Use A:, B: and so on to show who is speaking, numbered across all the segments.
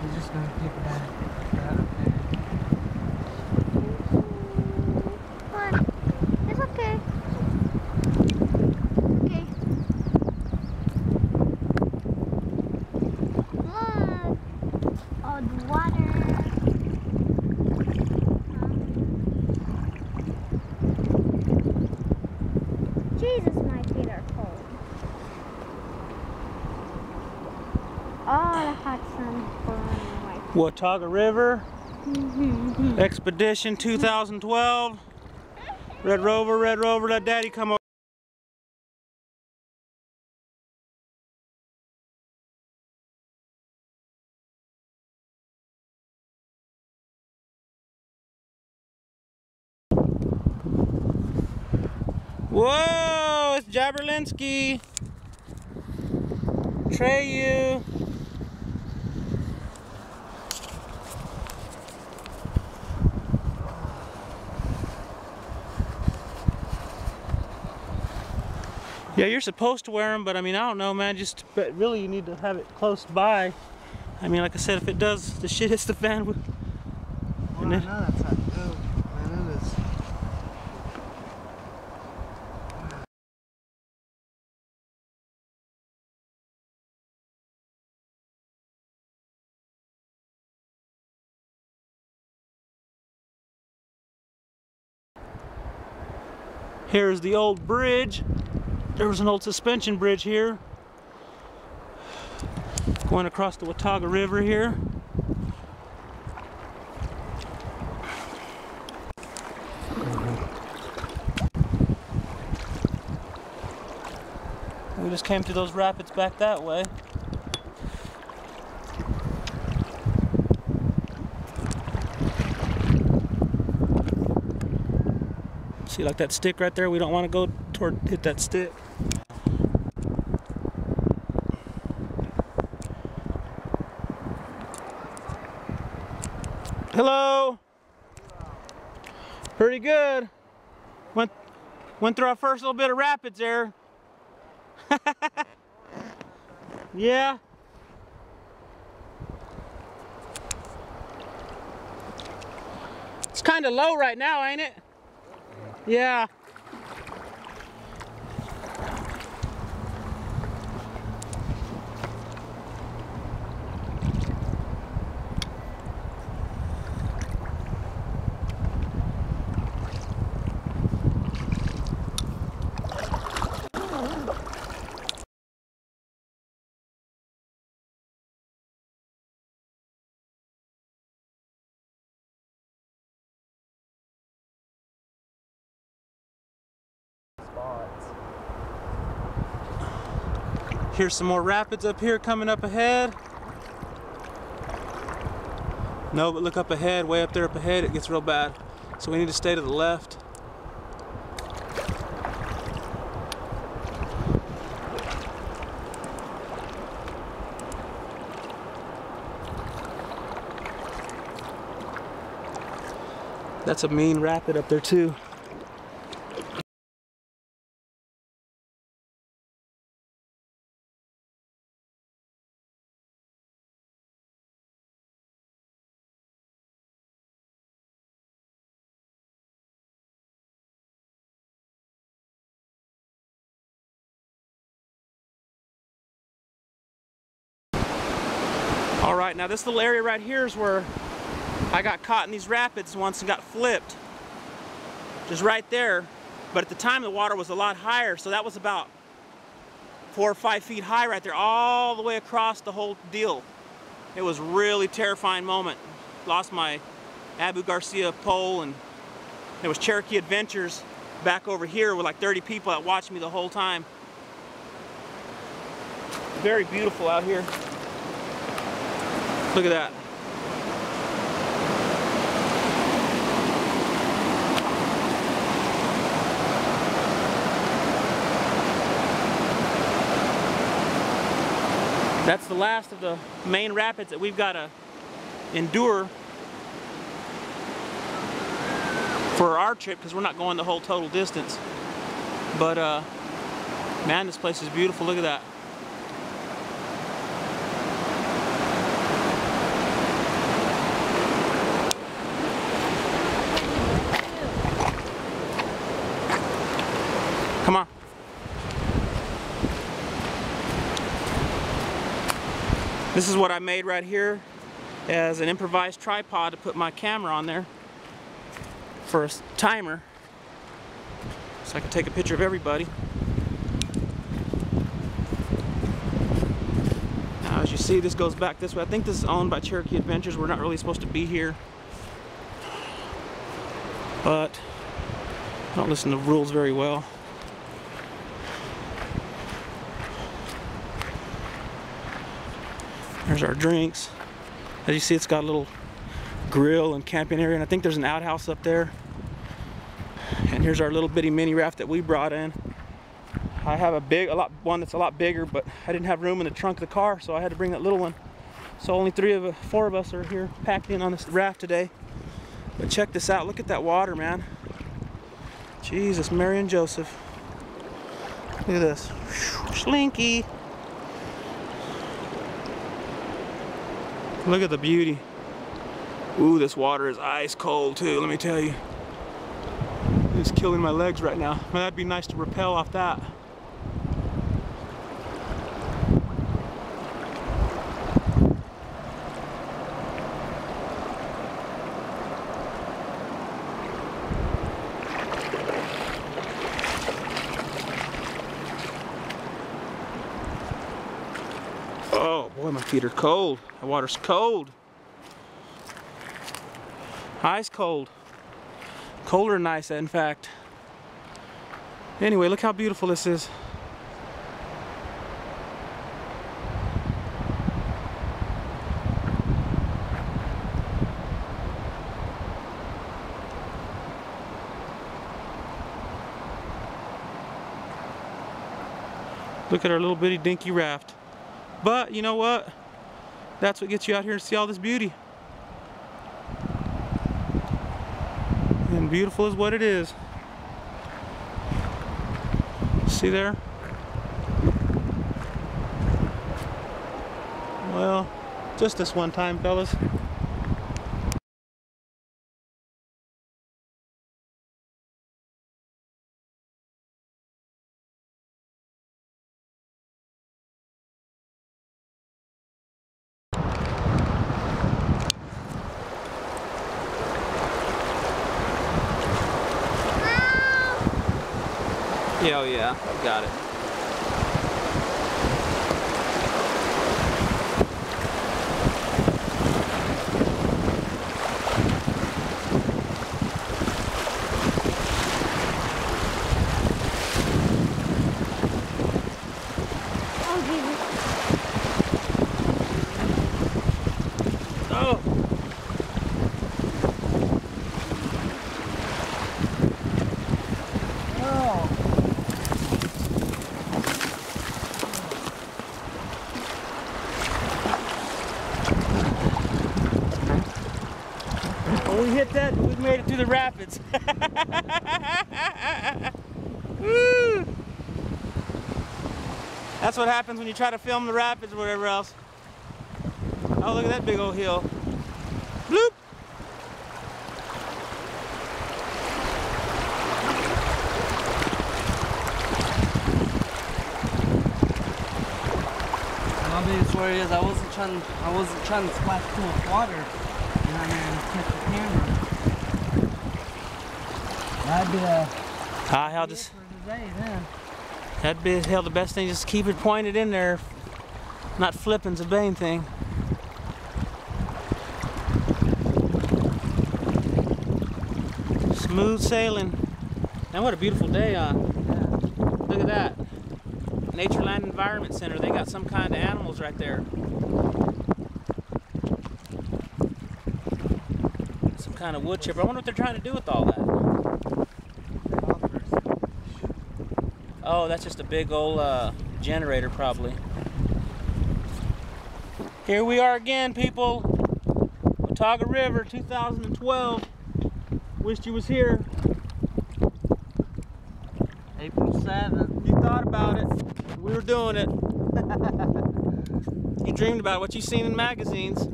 A: He's just gonna pick that up there.
B: But it's okay. Okay. Look! Oh, the water. Jesus, my feet are cold. Oh, the hot sun burning my feet.
C: Watauga River, Expedition 2012. Red Rover, let Daddy come over. Whoa, it's Jaberlinski. Treyu. Yeah, you're supposed to wear them, but I mean, I don't know, man. But really, you need to have it close by. I mean, like I said, if it does, the shit hits the fan.
A: Well, I know that's how it goes. Man, it is.
C: Here's the old bridge. There was an old suspension bridge here, going across the Watauga River here. We just came through those rapids back that way. See, like that stick right there, we don't want to go hit that stick. Hello. Pretty good. Went through our first little bit of rapids there. Yeah. It's kind of low right now, ain't it? Yeah. Here's some more rapids up here coming up ahead. No, but look up ahead, way up there up ahead, it gets real bad. So we need to stay to the left. That's a mean rapid up there too. All right, now this little area right here is where I got caught in these rapids once and got flipped. Just right there. But at the time the water was a lot higher, so that was about 4 or 5 feet high right there, all the way across the whole deal. It was a really terrifying moment. Lost my Abu Garcia pole, and there was Cherokee Adventures back over here with like 30 people that watched me the whole time. Very beautiful out here. Look at that. That's the last of the main rapids that we've got to endure for our trip, because we're not going the whole total distance. But man, this place is beautiful. Look at that. This is what I made right here as an improvised tripod to put my camera on there for a timer, so I can take a picture of everybody. Now, as you see, this goes back this way. I think this is owned by Cherokee Adventures. We're not really supposed to be here, but I don't listen to rules very well. There's our drinks. As you see, it's got a little grill and camping area, and I think there's an outhouse up there. And here's our little bitty mini raft that we brought in. I have one that's a lot bigger, but I didn't have room in the trunk of the car, so I had to bring that little one. So only four of us are here packed in on this raft today. But check this out. Look at that water, man. Jesus, Mary and Joseph. Look at this. Slinky. Look at the beauty. Ooh, this water is ice cold too, let me tell you. It's killing my legs right now. Well, that'd be nice to rappel off that. Oh boy, my feet are cold. The water's cold. Ice cold. Colder than ice, in fact. Anyway, look how beautiful this is. Look at our little bitty dinky raft. But you know what? That's what gets you out here to see all this beauty. And beautiful is what it is. See there? Well, just this one time, fellas. Yeah, oh yeah, I've got it.
B: Oh, Jesus.
C: Oh! When we hit that, we made it through the rapids. Woo! That's what happens when you try to film the rapids or whatever else. Oh, look at that big old hill. Bloop!
A: My biggest worry is I wasn't trying to splash too much water. You know what I mean? Catch the camera. That'd be
C: I'll just.
A: for today then.
C: That'd be hell the best thing. Just keep it pointed in there. Not flipping's the main thing. Smooth sailing. And what a beautiful day, huh?
A: Yeah.
C: Look at that. Natureland Environment Center. They got some kind of animals right there. Some kind of wood chipper. I wonder what they're trying to do with all that. Oh, that's just a big old generator probably. Here we are again, people. Watauga River, 2012. Wished you was here.
A: April 7th.
C: You thought about it. We were doing it. You dreamed about what you seen in magazines.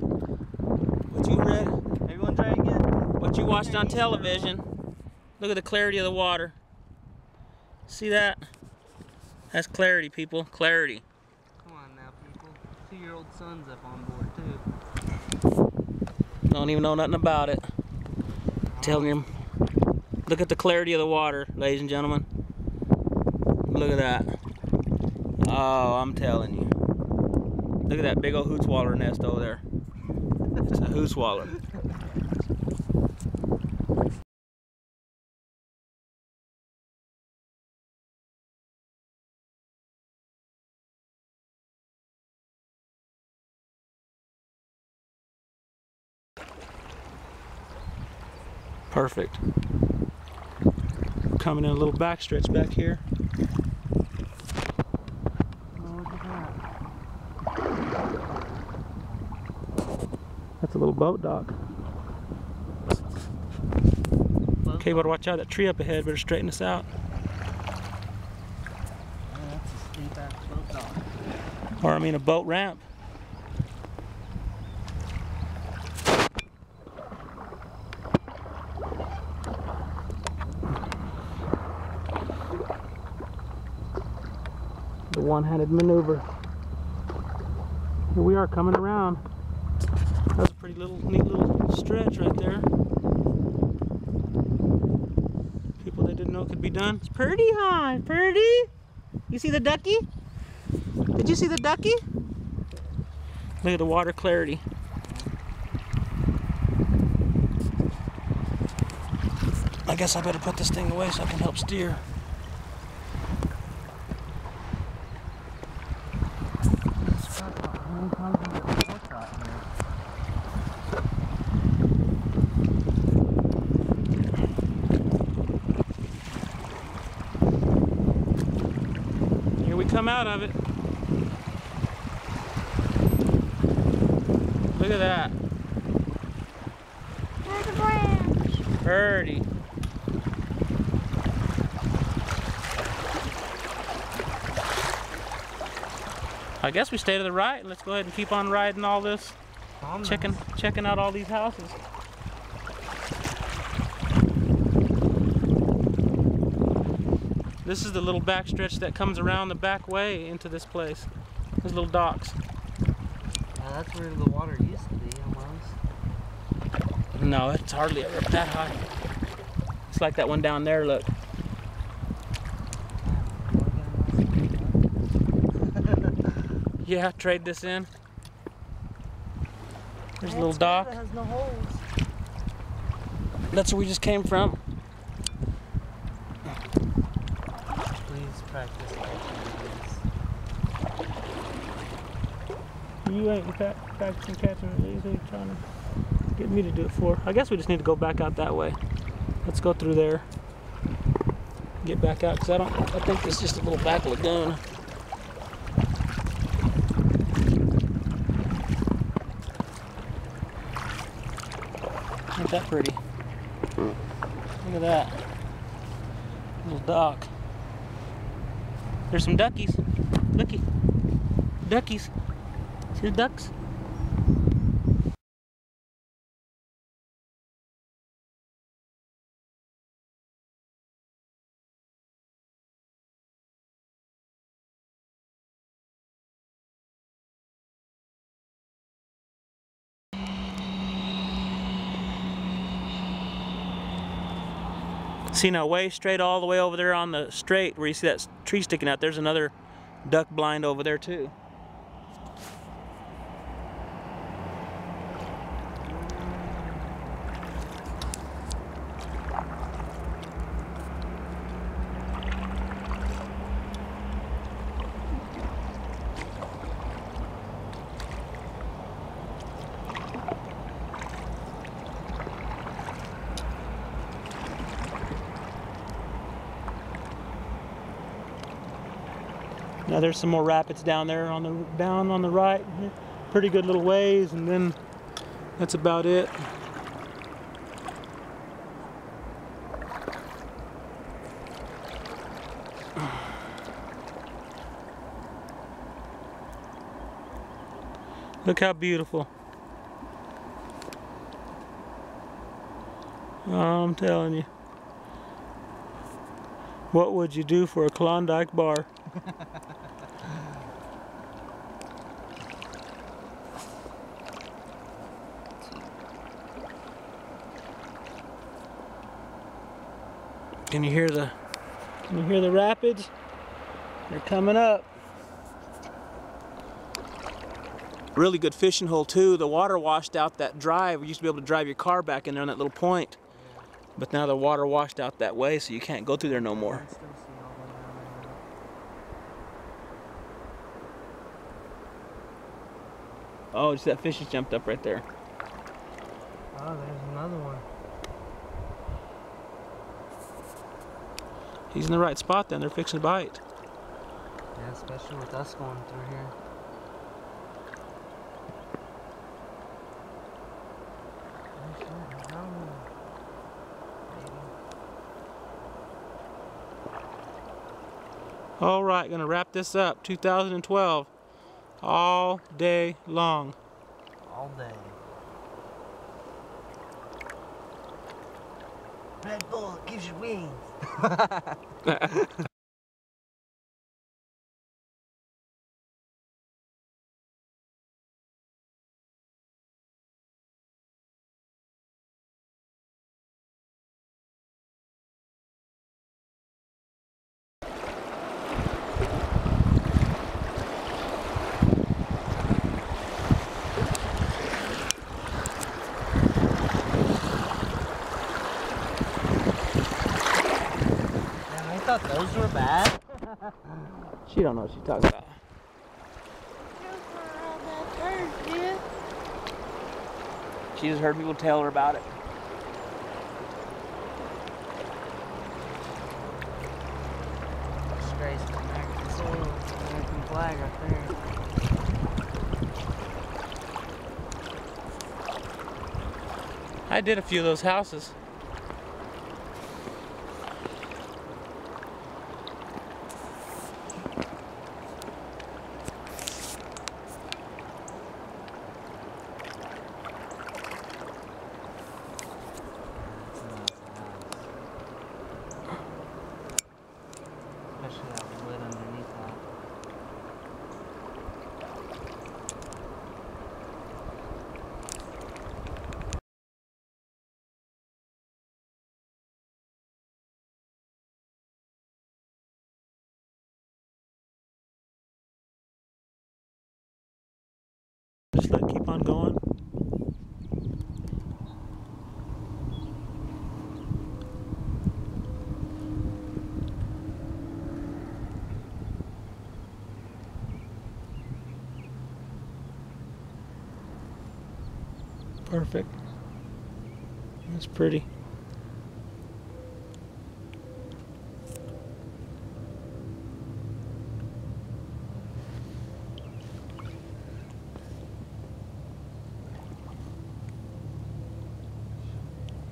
C: What you read.
A: Everyone drank it.
C: What you watched on television. Look at the clarity of the water. See that? That's clarity, people. Clarity.
A: Come on now, people. 2-year-old son's up on board too.
C: Don't even know nothing about it. Telling him, look at the clarity of the water, ladies and gentlemen. Look at that. Oh, I'm telling you. Look at that big old hootswaller nest over there. It's a hootswaller. Perfect. Coming in a little backstretch back here.
A: Oh, look at
C: That's a little boat dock.
A: that.
C: Okay, better watch out, that tree up ahead, better straighten us out.
A: Yeah, that's a steep ass boat dock.
C: Or I mean a boat ramp. The one-handed maneuver. Here we are coming around. That's a pretty neat little stretch right there. People that didn't know it could be done. It's pretty, huh? Pretty? You see the ducky? Did you see the ducky? Look at the water clarity. I guess I better put this thing away so I can help steer. Here we come out of it. Look at that.
B: There's a branch.
C: Birdie. I guess we stay to the right and let's go ahead and keep on riding all this. Checking out all these houses. This is the little back stretch that comes around the back way into this place. These little docks.
A: That's where the water used to be almost.
C: No, it's hardly ever that high. It's like that one down there, look. Yeah, trade this in. There's a little dock.
A: That has no holes.
C: That's where we just came from.
A: Please practice catching
C: You ain't practicing catching release. What are you trying to get me to do it for? I guess we just need to go back out that way. Let's go through there. Get back out, because I think it's just a little back lagoon. Ain't that pretty? Look at that. Little dock. There's some duckies. Looky. Duckies. See the ducks? See now, way straight all the way over there on the straight where you see that tree sticking out, there's another duck blind over there too. Now there's some more rapids down there down on the right. Pretty good little ways, and then that's about it. Look how beautiful. Oh, I'm telling you. What would you do for a Klondike bar? Can you hear the rapids? They're coming up. Really good fishing hole too. The water washed out that drive. We used to be able to drive your car back in there on that little point. But now the water washed out that way, so you can't go through there no more. Oh, just that fish just jumped up right there.
A: Oh, there's another one.
C: He's in the right spot then. They're fixing to bite.
A: Yeah, especially with us going through here.
C: All right, gonna wrap this up. 2012, all day long.
A: All day. Red Bull gives you wings. I thought those were bad.
C: She don't know what she's talking about. She just heard people tell her about it.
A: Disgrace to American soil. American flag right there.
C: I did a few of those houses.
A: Especially that lid underneath that.
C: Just let it keep on going. Perfect. That's pretty.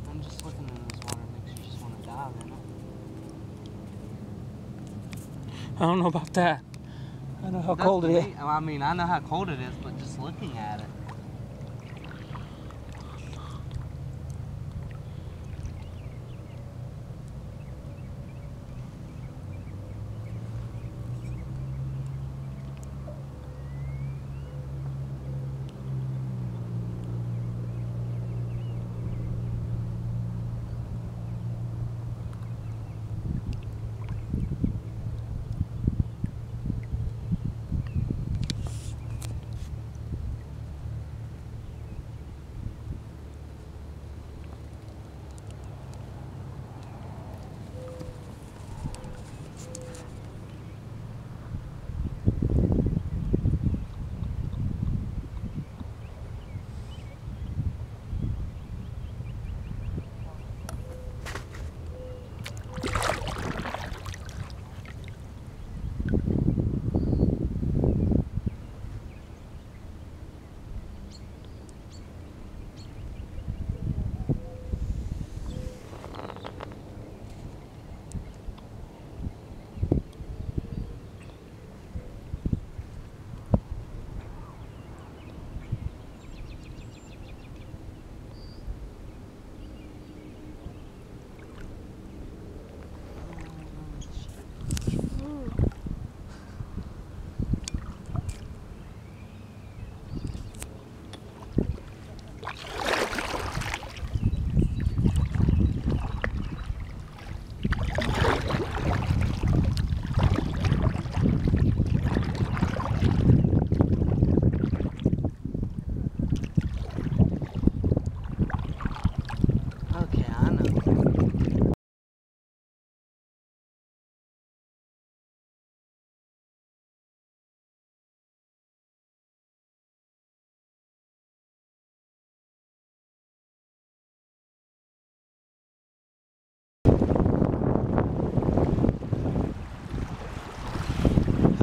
A: I'm just looking in this water, makes you just want to dive in it.
C: I don't know about that. I know how cold it is.
A: I mean, I know how cold it is, but just looking at it.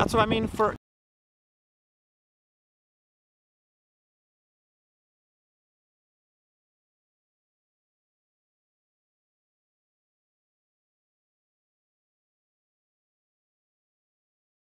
C: that's what I mean for